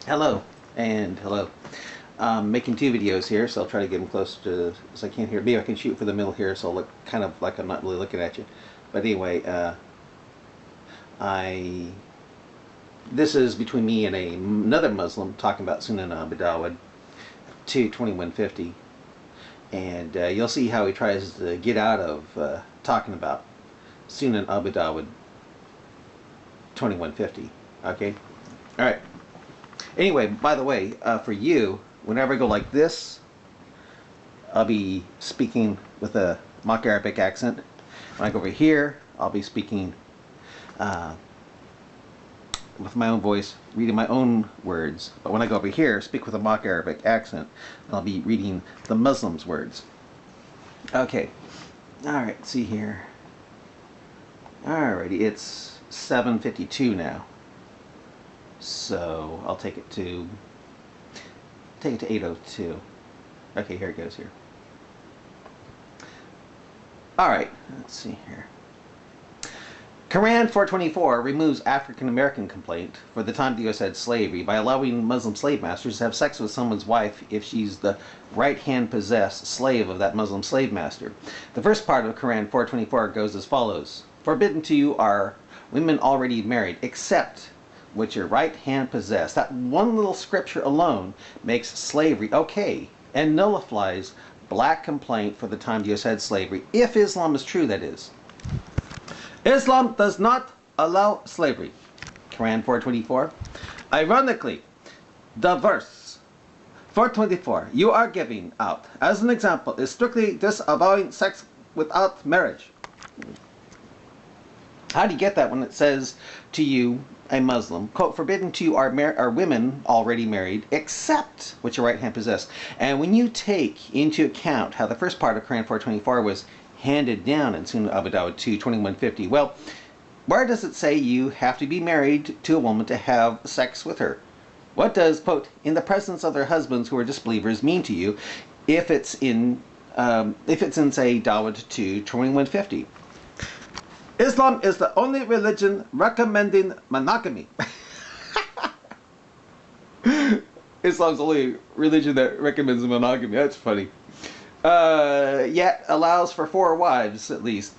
Hello and hello. Making two videos here, so I'll try to get them close to as I can here. Maybe I can shoot for the middle here, so I'll look kind of like I'm not really looking at you. But anyway, this is between me and another Muslim talking about Sunan Abu Dawud 2:2150, and you'll see how he tries to get out of talking about Sunan Abu Dawud 2150. Okay, all right. Anyway, by the way, for you, whenever I go like this, I'll be speaking with a mock Arabic accent. When I go over here, I'll be speaking with my own voice, reading my own words. But when I go over here, speak with a mock Arabic accent, I'll be reading the Muslims' words. Okay. Alright, see here. Alrighty, it's 7:52 now. So I'll take it to 8:02. Okay, here it goes here. Alright, let's see here. Quran 424 removes African American complaint for the time the U.S. had slavery by allowing Muslim slave masters to have sex with someone's wife if she's the right-hand possessed slave of that Muslim slave master. The first part of Quran 424 goes as follows. Forbidden to you are women already married, except which your right hand possess. That one little scripture alone makes slavery okay and nullifies black complaint for the time the U.S. had slavery, if Islam is true, that is. Islam does not allow slavery. Quran 424. Ironically, the verse 424 you are giving out as an example is strictly disavowing sex without marriage. How do you get that when it says to you, a Muslim, quote, forbidden to you are women already married, except which your right hand possess? And when you take into account how the first part of Quran 424 was handed down in Sunan Abu Dawud 2:2150, well, where does it say you have to be married to a woman to have sex with her? What does, quote, in the presence of their husbands who are disbelievers mean to you if it's in say, Dawud 2:2150? Islam is the only religion recommending monogamy. Islam's the only religion that recommends monogamy. That's funny. Yet allows for 4 wives at least.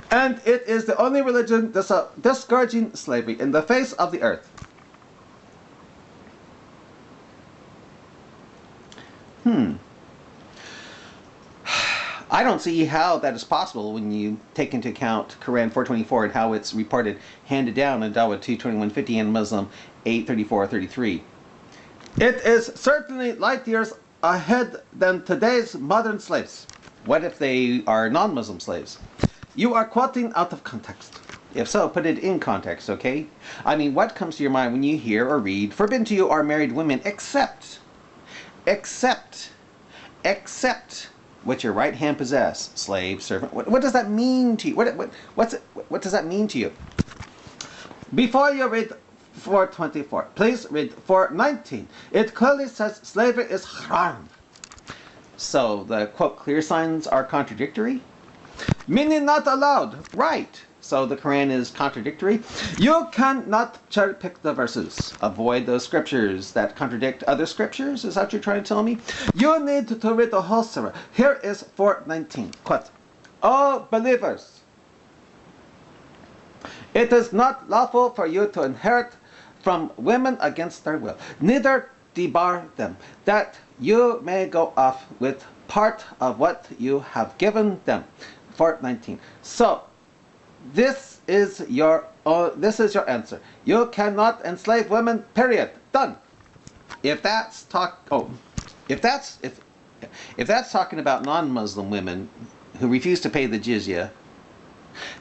And it is the only religion discouraging slavery in the face of the earth. I don't see how that is possible when you take into account Quran 424 and how it's reported handed down in Dawud 2:2150 and Muslim 8:34-33. It is certainly light years ahead than today's modern slaves. What if they are non-Muslim slaves? You are quoting out of context. If so, put it in context, okay? I mean, what comes to your mind when you hear or read, forbidden to you are married women except what your right hand possess, slave, servant. What does that mean to you? What does that mean to you? Before you read 424, please read 419. It clearly says slavery is haram. So the, quote, clear signs are contradictory? Meaning not allowed. Right. So the Quran is contradictory. You cannot cherry pick the verses. Avoid those scriptures that contradict other scriptures. Is that what you're trying to tell me? You need to read the whole surah. Here is 419. Quote, O believers, it is not lawful for you to inherit from women against their will, neither debar them, that you may go off with part of what you have given them. 419. So this is your answer. You cannot enslave women. Period. Done. If that's talking about non-Muslim women who refuse to pay the jizya,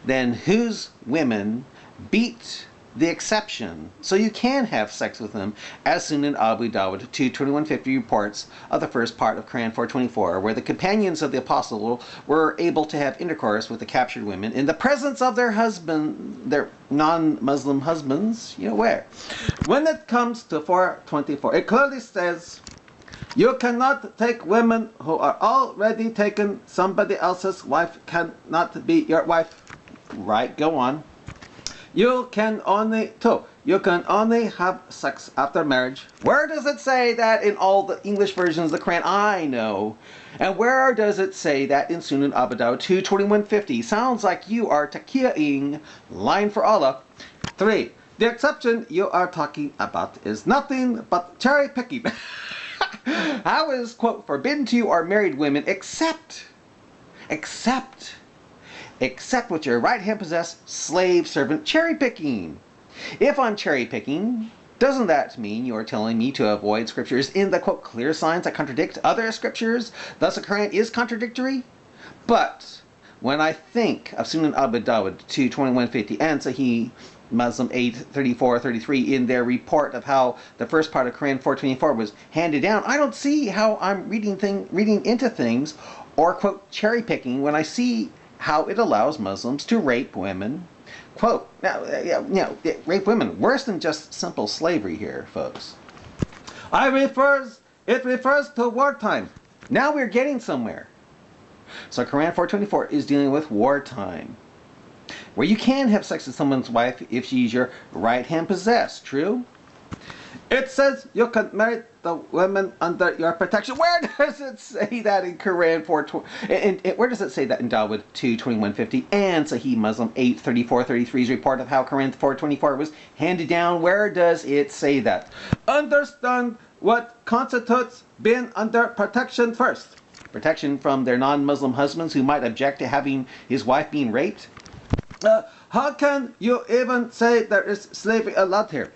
then whose women beat the exception, so you can have sex with them, as Sunan Abu Dawud 2:2150 reports of the first part of Quran 424, where the companions of the apostle were able to have intercourse with the captured women in the presence of their non-Muslim husbands. You know where? When it comes to 424, it clearly says you cannot take women who are already taken. Somebody else's wife cannot be your wife. Right, go on. You can only you can only have sex after marriage. Where does it say that in all the English versions of the Quran I know? And where does it say that in Sunan Abu Dawud 2:2150? Sounds like you are taqiying, lying for Allah. 3. The exception you are talking about is nothing but cherry picking. How is, quote, forbidden to you are married women except with your right hand possessed slave servant cherry picking. If I'm cherry picking, doesn't that mean you're telling me to avoid scriptures in the, quote, clear signs that contradict other scriptures? Thus the Quran is contradictory? But when I think of Sunan Abu Dawud 2:2150 and Sahih Muslim 8:34-33 in their report of how the first part of Quran 4:24 was handed down, I don't see how I'm reading into things or, quote, cherry picking when I see how it allows Muslims to rape women. Quote, rape women, worse than just simple slavery here, folks. It refers to wartime. Now we're getting somewhere. So Quran 4:24 is dealing with wartime, where you can have sex with someone's wife if she's your right hand possessed. True? It says you can marry the women under your protection. Where does it say that in Quran 4:20? And where does it say that in Dawud 2:2150 and Sahih Muslim 8:34-33's report of how Quran 4:24 was handed down? Where does it say that? Understand what constitutes being under protection first. Protection from their non-Muslim husbands who might object to having his wife being raped. How can you even say there is slavery allowed here?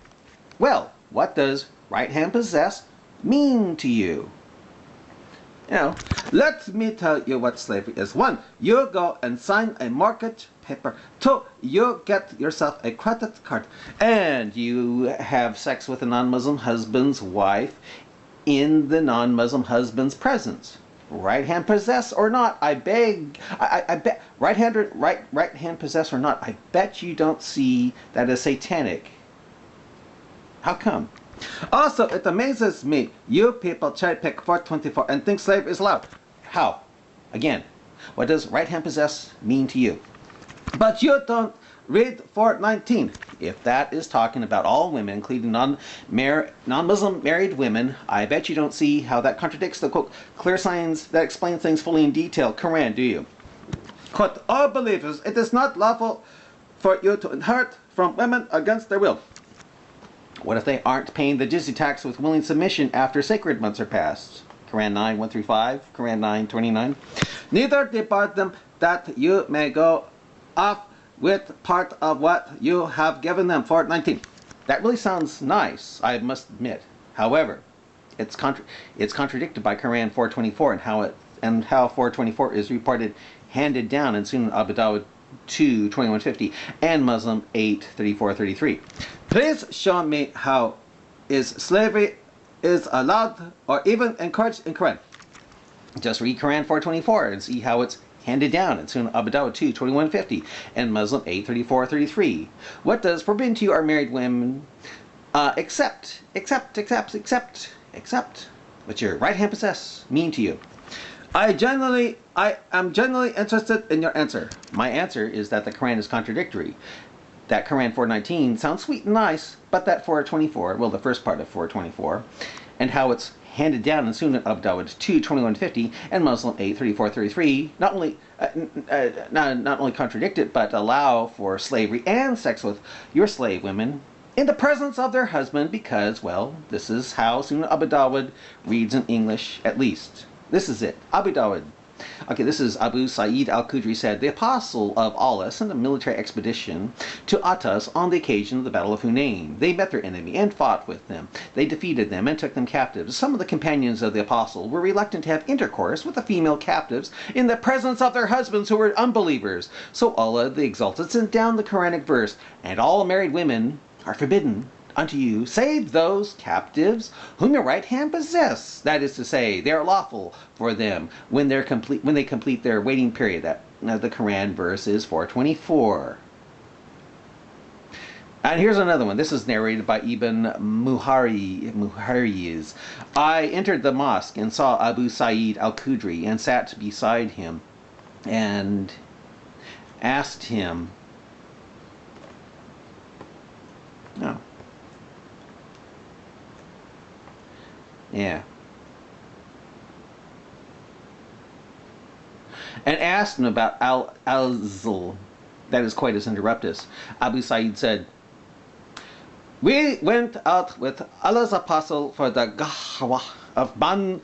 Well, what does right hand possessed mean to you? Let me tell you what slavery is. 1, you go and sign a mortgage paper. 2, you get yourself a credit card. And you have sex with a non-Muslim husband's wife in the non-Muslim husband's presence. Right hand possessed or not, I bet right hand possessed or not, I bet you don't see that as satanic. How come? Also, it amazes me you people cherry pick 4:24 and think slave is allowed. How? Again, what does right hand possessed mean to you? But you don't read 4:19. If that is talking about all women, including non-Muslim married women, I bet you don't see how that contradicts the, quote, clear signs that explain things fully in detail Quran, do you? Quote, all believers, it is not lawful for you to inherit from women against their will. What if they aren't paying the jizya tax with willing submission after sacred months are passed? Quran 9:1-5, Quran 9:29. Neither depart them that you may go off with part of what you have given them. 4:19. That really sounds nice, I must admit. However, it's contradicted by Quran 4:24 and how 4:24 is reported handed down in Sunan Abu Dawud 2:2150 and Muslim 8:34-33. Please show me how is slavery is allowed or even encouraged in Quran. Just read Quran 4:24 and see how it's handed down in Sunan Abu Dawud 2:2150 and Muslim 8:34-33. What does forbidden to you are married women except what your right hand possess mean to you? I am genuinely interested in your answer. My answer is that the Quran is contradictory. That Quran 4:19 sounds sweet and nice, but that 4:24, well, the first part of 4:24, and how it's handed down in Sunan Abu Dawud 2:2150 and Muslim 8:34-33 not only contradict it, but allow for slavery and sex with your slave women in the presence of their husband because, well, this is how Sunan Abu Dawud reads in English, at least. This is it. Abu Dawud. Okay, this is Abu Sa'id al-Khudri said, the apostle of Allah sent a military expedition to Attas on the occasion of the Battle of Hunain. They met their enemy and fought with them. They defeated them and took them captives. Some of the companions of the apostle were reluctant to have intercourse with the female captives in the presence of their husbands who were unbelievers. So Allah the Exalted sent down the Quranic verse, and all married women are forbidden unto you, save those captives whom your right hand possess. That is to say, they are lawful for them when they complete their waiting period. That the Quran verse is 4:24. And here's another one. This is narrated by Ibn Muhariz. I entered the mosque and saw Abu Sa'id al-Khudri and sat beside him and asked him. No. Yeah. And asked him about al-Azl, that is coitus interruptus. Abu Sa'id said, "We went out with Allah's apostle for the Gahwa of Banu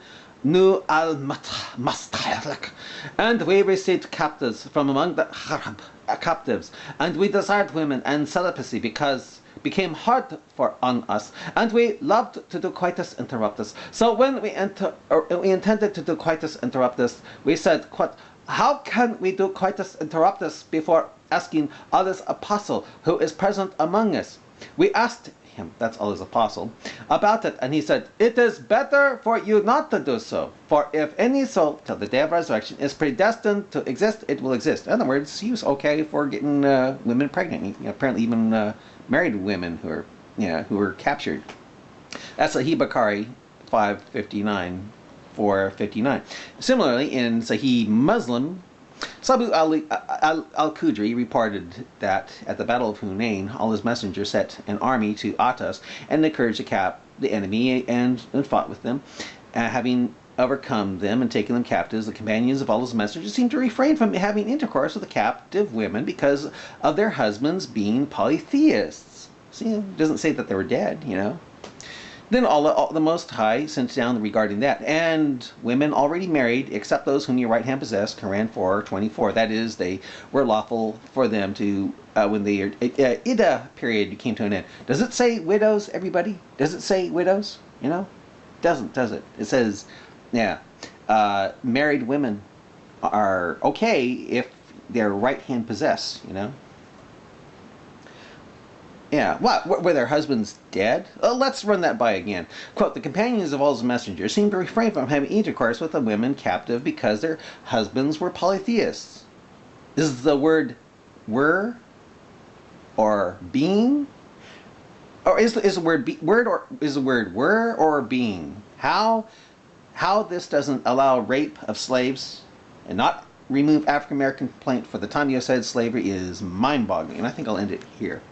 al-Mustalik, and we received captives from among the Arab captives, and we desired women and celibacy because became hard on us, and we loved to do coitus interruptus. So when we intended to do coitus interruptus, we said, quote, how can we do coitus interruptus before asking Allah's apostle who is present among us? We asked him," that's Allah's apostle, "about it, and he said, it is better for you not to do so, for if any soul till the day of resurrection is predestined to exist, it will exist." In other words, he was okay for getting women pregnant, apparently even married women who were captured. That's Sahih Bukhari 559. 459. Similarly, in Sahih Muslim, Sabu al-Khudri reported that at the Battle of Hunain, Allah's messenger set an army to Atas and encouraged to cap the enemy and fought with them. Having overcome them and taken them captives, the companions of Allah's messenger seemed to refrain from having intercourse with the captive women because of their husbands being polytheists. See, it doesn't say that they were dead, Then Allah, the Most High, sent down regarding that, and women already married, except those whom your right hand possessed, Quran 4:24. That is, they were lawful for them to, when their Iddah period came to an end. Does it say widows, everybody? Does it say widows? Doesn't, does it? It says, married women are okay if they're right hand possessed, Yeah, what? Were their husbands dead? Let's run that by again. Quote, the companions of Allah's messenger seemed to refrain from having intercourse with the women captive because their husbands were polytheists. Is the word were or being? Or is the word were or being? How this doesn't allow rape of slaves and not remove African American complaint for the time you said slavery is mind-boggling. And I think I'll end it here.